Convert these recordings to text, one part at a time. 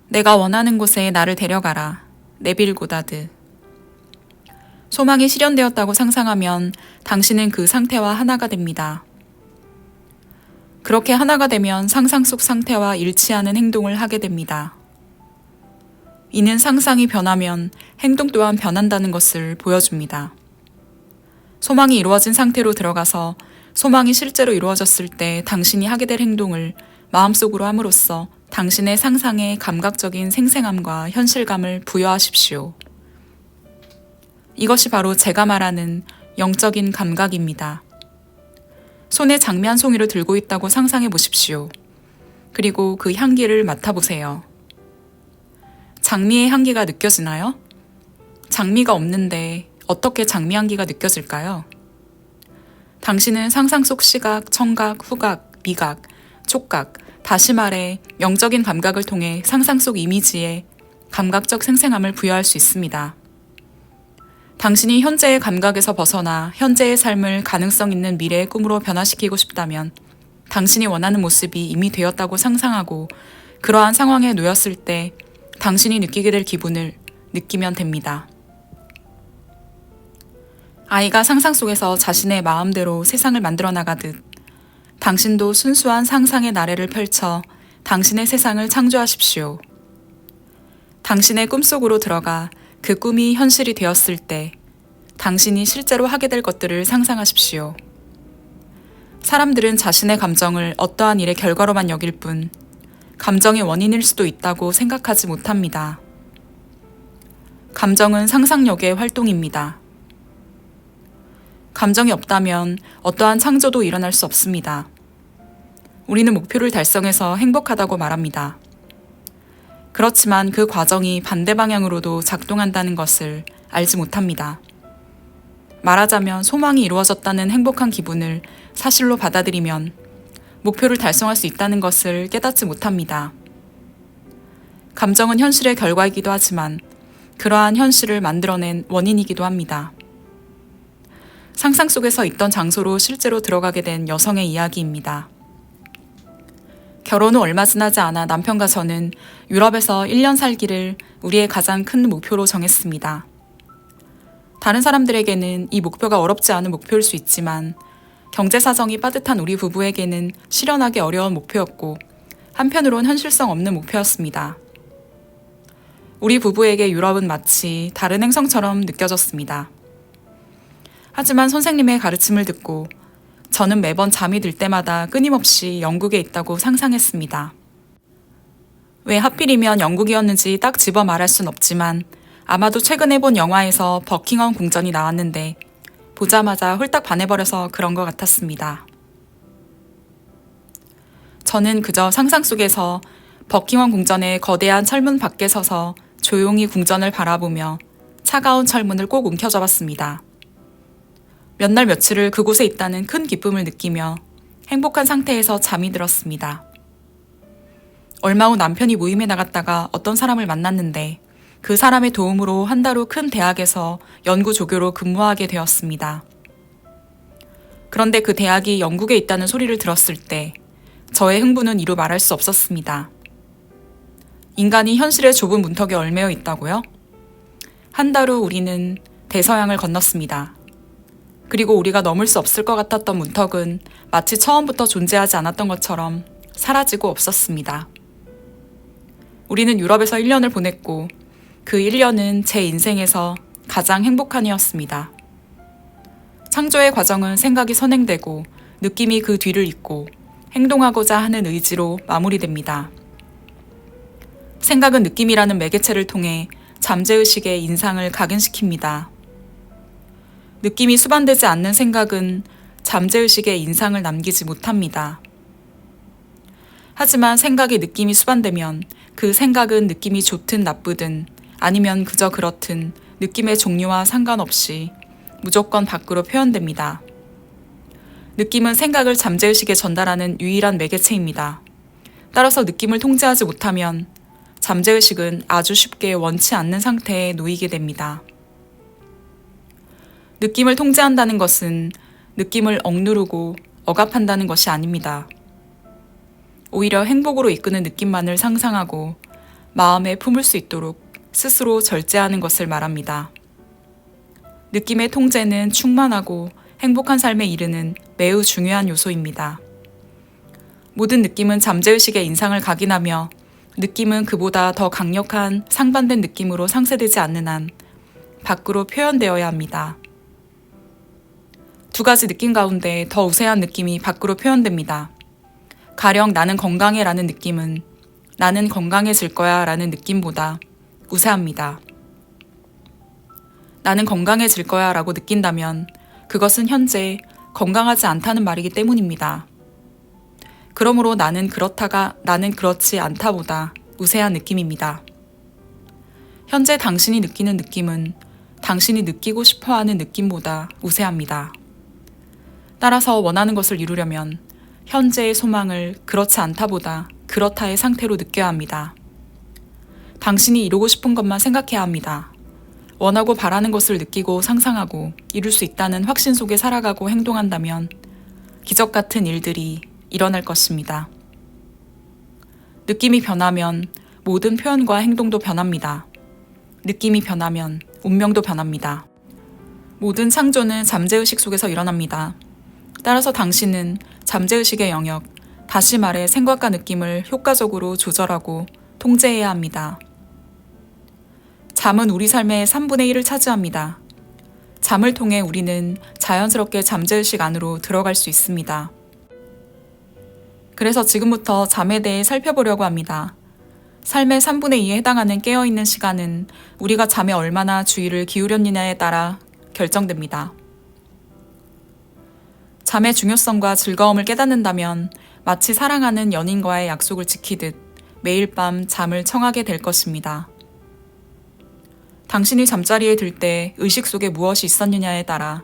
내가 원하는 곳에 나를 데려가라. 네빌 고다드. 소망이 실현되었다고 상상하면 당신은 그 상태와 하나가 됩니다. 그렇게 하나가 되면 상상 속 상태와 일치하는 행동을 하게 됩니다. 이는 상상이 변하면 행동 또한 변한다는 것을 보여줍니다. 소망이 이루어진 상태로 들어가서 소망이 실제로 이루어졌을 때 당신이 하게 될 행동을 마음속으로 함으로써 당신의 상상에 감각적인 생생함과 현실감을 부여하십시오. 이것이 바로 제가 말하는 영적인 감각입니다. 손에 장미 한 송이를 들고 있다고 상상해 보십시오. 그리고 그 향기를 맡아보세요. 장미의 향기가 느껴지나요? 장미가 없는데 어떻게 장미 향기가 느껴질까요? 당신은 상상 속 시각, 청각, 후각, 미각, 촉각, 다시 말해 영적인 감각을 통해 상상 속 이미지에 감각적 생생함을 부여할 수 있습니다. 당신이 현재의 감각에서 벗어나 현재의 삶을 가능성 있는 미래의 꿈으로 변화시키고 싶다면 당신이 원하는 모습이 이미 되었다고 상상하고 그러한 상황에 놓였을 때 당신이 느끼게 될 기분을 느끼면 됩니다. 아이가 상상 속에서 자신의 마음대로 세상을 만들어 나가듯 당신도 순수한 상상의 나래를 펼쳐 당신의 세상을 창조하십시오. 당신의 꿈속으로 들어가 그 꿈이 현실이 되었을 때 당신이 실제로 하게 될 것들을 상상하십시오. 사람들은 자신의 감정을 어떠한 일의 결과로만 여길 뿐 감정의 원인일 수도 있다고 생각하지 못합니다. 감정은 상상력의 활동입니다. 감정이 없다면 어떠한 창조도 일어날 수 없습니다. 우리는 목표를 달성해서 행복하다고 말합니다. 그렇지만 그 과정이 반대 방향으로도 작동한다는 것을 알지 못합니다. 말하자면 소망이 이루어졌다는 행복한 기분을 사실로 받아들이면 목표를 달성할 수 있다는 것을 깨닫지 못합니다. 감정은 현실의 결과이기도 하지만 그러한 현실을 만들어낸 원인이기도 합니다. 상상 속에서 있던 장소로 실제로 들어가게 된 여성의 이야기입니다. 결혼 후 얼마 지나지 않아 남편과 저는 유럽에서 1년 살기를 우리의 가장 큰 목표로 정했습니다. 다른 사람들에게는 이 목표가 어렵지 않은 목표일 수 있지만 경제 사정이 빠듯한 우리 부부에게는 실현하기 어려운 목표였고 한편으론 현실성 없는 목표였습니다. 우리 부부에게 유럽은 마치 다른 행성처럼 느껴졌습니다. 하지만 선생님의 가르침을 듣고 저는 매번 잠이 들 때마다 끊임없이 영국에 있다고 상상했습니다. 왜 하필이면 영국이었는지 딱 집어 말할 순 없지만 아마도 최근에 본 영화에서 버킹엄 궁전이 나왔는데 보자마자 홀딱 반해버려서 그런 것 같았습니다. 저는 그저 상상 속에서 버킹엄 궁전의 거대한 철문 밖에 서서 조용히 궁전을 바라보며 차가운 철문을 꼭 움켜쥐었습니다. 몇 날 며칠을 그곳에 있다는 큰 기쁨을 느끼며 행복한 상태에서 잠이 들었습니다. 얼마 후 남편이 모임에 나갔다가 어떤 사람을 만났는데 그 사람의 도움으로 한 달 후 큰 대학에서 연구 조교로 근무하게 되었습니다. 그런데 그 대학이 영국에 있다는 소리를 들었을 때 저의 흥분은 이루 말할 수 없었습니다. 인간이 현실의 좁은 문턱에 얽매여 있다고요? 한 달 후 우리는 대서양을 건넜습니다. 그리고 우리가 넘을 수 없을 것 같았던 문턱은 마치 처음부터 존재하지 않았던 것처럼 사라지고 없었습니다. 우리는 유럽에서 1년을 보냈고 그 1년은 제 인생에서 가장 행복한 해였습니다. 창조의 과정은 생각이 선행되고 느낌이 그 뒤를 잇고 행동하고자 하는 의지로 마무리됩니다. 생각은 느낌이라는 매개체를 통해 잠재의식의 인상을 각인시킵니다. 느낌이 수반되지 않는 생각은 잠재의식의 인상을 남기지 못합니다. 하지만 생각의 느낌이 수반되면 그 생각은 느낌이 좋든 나쁘든 아니면 그저 그렇든 느낌의 종류와 상관없이 무조건 밖으로 표현됩니다. 느낌은 생각을 잠재의식에 전달하는 유일한 매개체입니다. 따라서 느낌을 통제하지 못하면 잠재의식은 아주 쉽게 원치 않는 상태에 놓이게 됩니다. 느낌을 통제한다는 것은 느낌을 억누르고 억압한다는 것이 아닙니다. 오히려 행복으로 이끄는 느낌만을 상상하고 마음에 품을 수 있도록 스스로 절제하는 것을 말합니다. 느낌의 통제는 충만하고 행복한 삶에 이르는 매우 중요한 요소입니다. 모든 느낌은 잠재의식의 인상을 각인하며 느낌은 그보다 더 강력한 상반된 느낌으로 상쇄되지 않는 한 밖으로 표현되어야 합니다. 두 가지 느낌 가운데 더 우세한 느낌이 밖으로 표현됩니다. 가령 나는 건강해 라는 느낌은 나는 건강해질 거야 라는 느낌보다 우세합니다. 나는 건강해질 거야 라고 느낀다면 그것은 현재 건강하지 않다는 말이기 때문입니다. 그러므로 나는 그렇다가 나는 그렇지 않다보다 우세한 느낌입니다. 현재 당신이 느끼는 느낌은 당신이 느끼고 싶어 하는 느낌보다 우세합니다. 따라서 원하는 것을 이루려면 현재의 소망을 그렇지 않다보다 그렇다의 상태로 느껴야 합니다. 당신이 이루고 싶은 것만 생각해야 합니다. 원하고 바라는 것을 느끼고 상상하고 이룰 수 있다는 확신 속에 살아가고 행동한다면 기적 같은 일들이 일어날 것입니다. 느낌이 변하면 모든 표현과 행동도 변합니다. 느낌이 변하면 운명도 변합니다. 모든 창조는 잠재의식 속에서 일어납니다. 따라서 당신은 잠재의식의 영역, 다시 말해 생각과 느낌을 효과적으로 조절하고 통제해야 합니다. 잠은 우리 삶의 3분의 1을 차지합니다. 잠을 통해 우리는 자연스럽게 잠재의식 안으로 들어갈 수 있습니다. 그래서 지금부터 잠에 대해 살펴보려고 합니다. 삶의 3분의 2에 해당하는 깨어있는 시간은 우리가 잠에 얼마나 주의를 기울였느냐에 따라 결정됩니다. 잠의 중요성과 즐거움을 깨닫는다면 마치 사랑하는 연인과의 약속을 지키듯 매일 밤 잠을 청하게 될 것입니다. 당신이 잠자리에 들 때 의식 속에 무엇이 있었느냐에 따라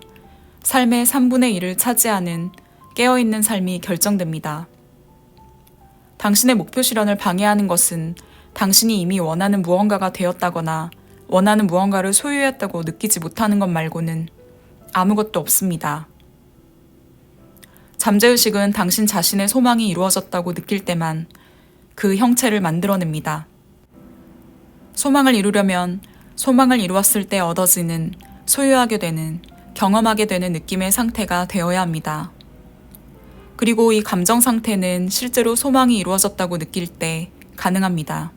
삶의 3분의 1을 차지하는 깨어있는 삶이 결정됩니다. 당신의 목표 실현을 방해하는 것은 당신이 이미 원하는 무언가가 되었다거나 원하는 무언가를 소유했다고 느끼지 못하는 것 말고는 아무것도 없습니다. 잠재의식은 당신 자신의 소망이 이루어졌다고 느낄 때만 그 형체를 만들어냅니다. 소망을 이루려면 소망을 이루었을 때 얻어지는, 소유하게 되는, 경험하게 되는 느낌의 상태가 되어야 합니다. 그리고 이 감정 상태는 실제로 소망이 이루어졌다고 느낄 때 가능합니다.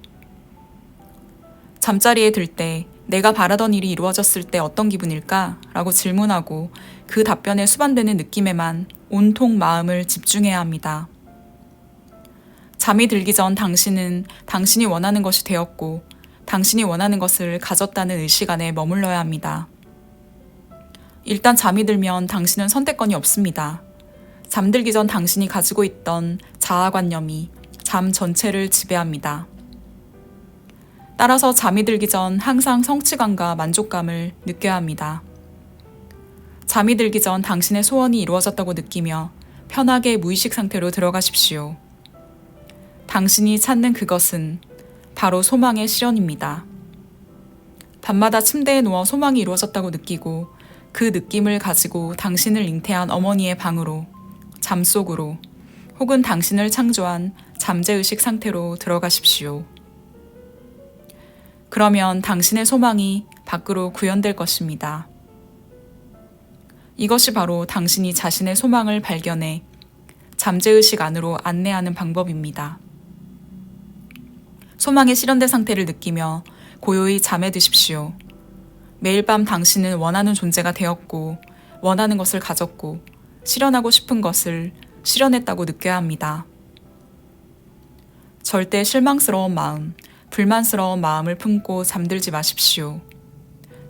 잠자리에 들 때 내가 바라던 일이 이루어졌을 때 어떤 기분일까? 라고 질문하고 그 답변에 수반되는 느낌에만 온통 마음을 집중해야 합니다. 잠이 들기 전 당신은 당신이 원하는 것이 되었고 당신이 원하는 것을 가졌다는 의식 안에 머물러야 합니다. 일단 잠이 들면 당신은 선택권이 없습니다. 잠들기 전 당신이 가지고 있던 자아관념이 잠 전체를 지배합니다. 따라서 잠이 들기 전 항상 성취감과 만족감을 느껴야 합니다. 잠이 들기 전 당신의 소원이 이루어졌다고 느끼며 편하게 무의식 상태로 들어가십시오. 당신이 찾는 그것은 바로 소망의 실현입니다. 밤마다 침대에 누워 소망이 이루어졌다고 느끼고 그 느낌을 가지고 당신을 잉태한 어머니의 방으로, 잠속으로, 혹은 당신을 창조한 잠재의식 상태로 들어가십시오. 그러면 당신의 소망이 밖으로 구현될 것입니다. 이것이 바로 당신이 자신의 소망을 발견해 잠재의식 안으로 안내하는 방법입니다. 소망의 실현된 상태를 느끼며 고요히 잠에 드십시오. 매일 밤 당신은 원하는 존재가 되었고, 원하는 것을 가졌고, 실현하고 싶은 것을 실현했다고 느껴야 합니다. 절대 실망스러운 마음, 불만스러운 마음을 품고 잠들지 마십시오.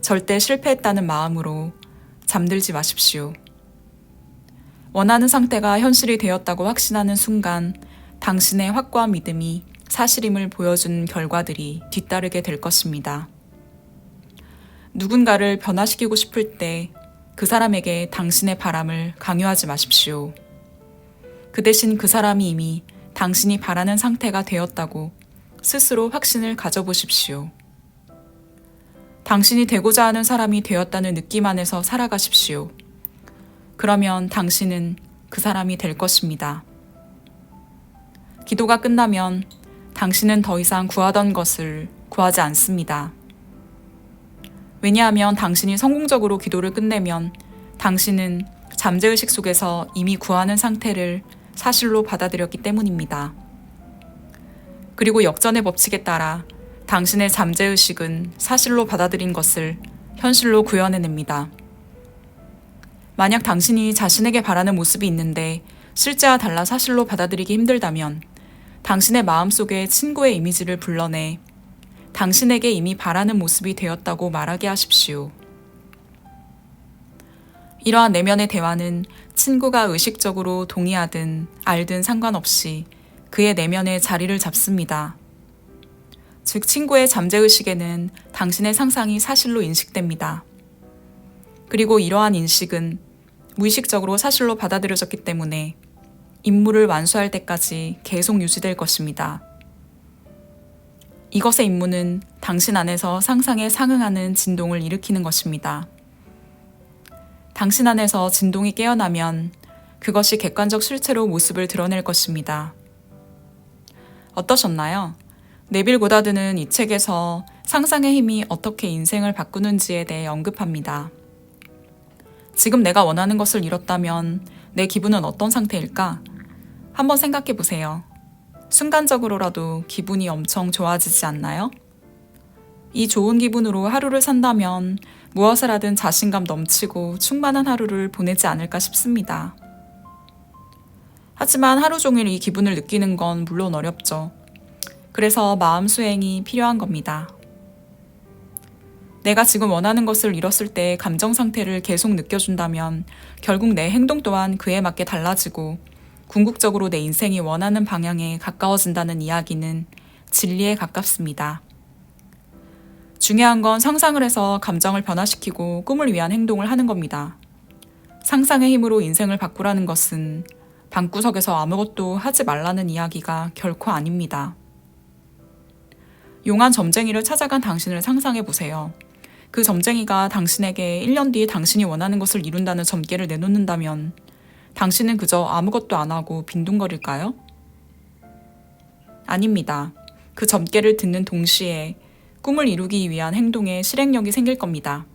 절대 실패했다는 마음으로 잠들지 마십시오. 원하는 상태가 현실이 되었다고 확신하는 순간 당신의 확고한 믿음이 사실임을 보여준 결과들이 뒤따르게 될 것입니다. 누군가를 변화시키고 싶을 때 그 사람에게 당신의 바람을 강요하지 마십시오. 그 대신 그 사람이 이미 당신이 바라는 상태가 되었다고 스스로 확신을 가져보십시오. 당신이 되고자 하는 사람이 되었다는 느낌 안에서 살아가십시오. 그러면 당신은 그 사람이 될 것입니다. 기도가 끝나면 당신은 더 이상 구하던 것을 구하지 않습니다. 왜냐하면 당신이 성공적으로 기도를 끝내면 당신은 잠재의식 속에서 이미 구하는 상태를 사실로 받아들였기 때문입니다. 그리고 역전의 법칙에 따라 당신의 잠재의식은 사실로 받아들인 것을 현실로 구현해냅니다. 만약 당신이 자신에게 바라는 모습이 있는데 실제와 달라 사실로 받아들이기 힘들다면 당신의 마음속에 친구의 이미지를 불러내 당신에게 이미 바라는 모습이 되었다고 말하게 하십시오. 이러한 내면의 대화는 친구가 의식적으로 동의하든 알든 상관없이 그의 내면에 자리를 잡습니다. 즉, 친구의 잠재의식에는 당신의 상상이 사실로 인식됩니다. 그리고 이러한 인식은 무의식적으로 사실로 받아들여졌기 때문에 임무를 완수할 때까지 계속 유지될 것입니다. 이것의 임무는 당신 안에서 상상에 상응하는 진동을 일으키는 것입니다. 당신 안에서 진동이 깨어나면 그것이 객관적 실체로 모습을 드러낼 것입니다. 어떠셨나요? 네빌 고다드는 이 책에서 상상의 힘이 어떻게 인생을 바꾸는지에 대해 언급합니다. 지금 내가 원하는 것을 이뤘다면 내 기분은 어떤 상태일까? 한번 생각해 보세요. 순간적으로라도 기분이 엄청 좋아지지 않나요? 이 좋은 기분으로 하루를 산다면 무엇을 하든 자신감 넘치고 충만한 하루를 보내지 않을까 싶습니다. 하지만 하루 종일 이 기분을 느끼는 건 물론 어렵죠. 그래서 마음 수행이 필요한 겁니다. 내가 지금 원하는 것을 이뤘을 때 감정 상태를 계속 느껴준다면 결국 내 행동 또한 그에 맞게 달라지고 궁극적으로 내 인생이 원하는 방향에 가까워진다는 이야기는 진리에 가깝습니다. 중요한 건 상상을 해서 감정을 변화시키고 꿈을 위한 행동을 하는 겁니다. 상상의 힘으로 인생을 바꾸라는 것은 방구석에서 아무것도 하지 말라는 이야기가 결코 아닙니다. 용한 점쟁이를 찾아간 당신을 상상해 보세요. 그 점쟁이가 당신에게 1년 뒤에 당신이 원하는 것을 이룬다는 점괘를 내놓는다면 당신은 그저 아무것도 안 하고 빈둥거릴까요? 아닙니다. 그 점괘를 듣는 동시에 꿈을 이루기 위한 행동에 실행력이 생길 겁니다.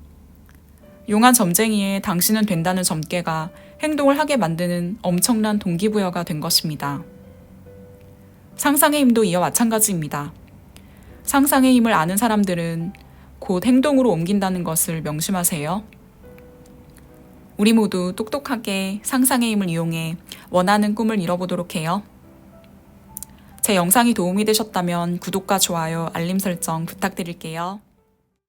용한 점쟁이의 당신은 된다는 점괘가 행동을 하게 만드는 엄청난 동기부여가 된 것입니다. 상상의 힘도 이와 마찬가지입니다. 상상의 힘을 아는 사람들은 곧 행동으로 옮긴다는 것을 명심하세요. 우리 모두 똑똑하게 상상의 힘을 이용해 원하는 꿈을 이뤄보도록 해요. 제 영상이 도움이 되셨다면 구독과 좋아요, 알림 설정 부탁드릴게요.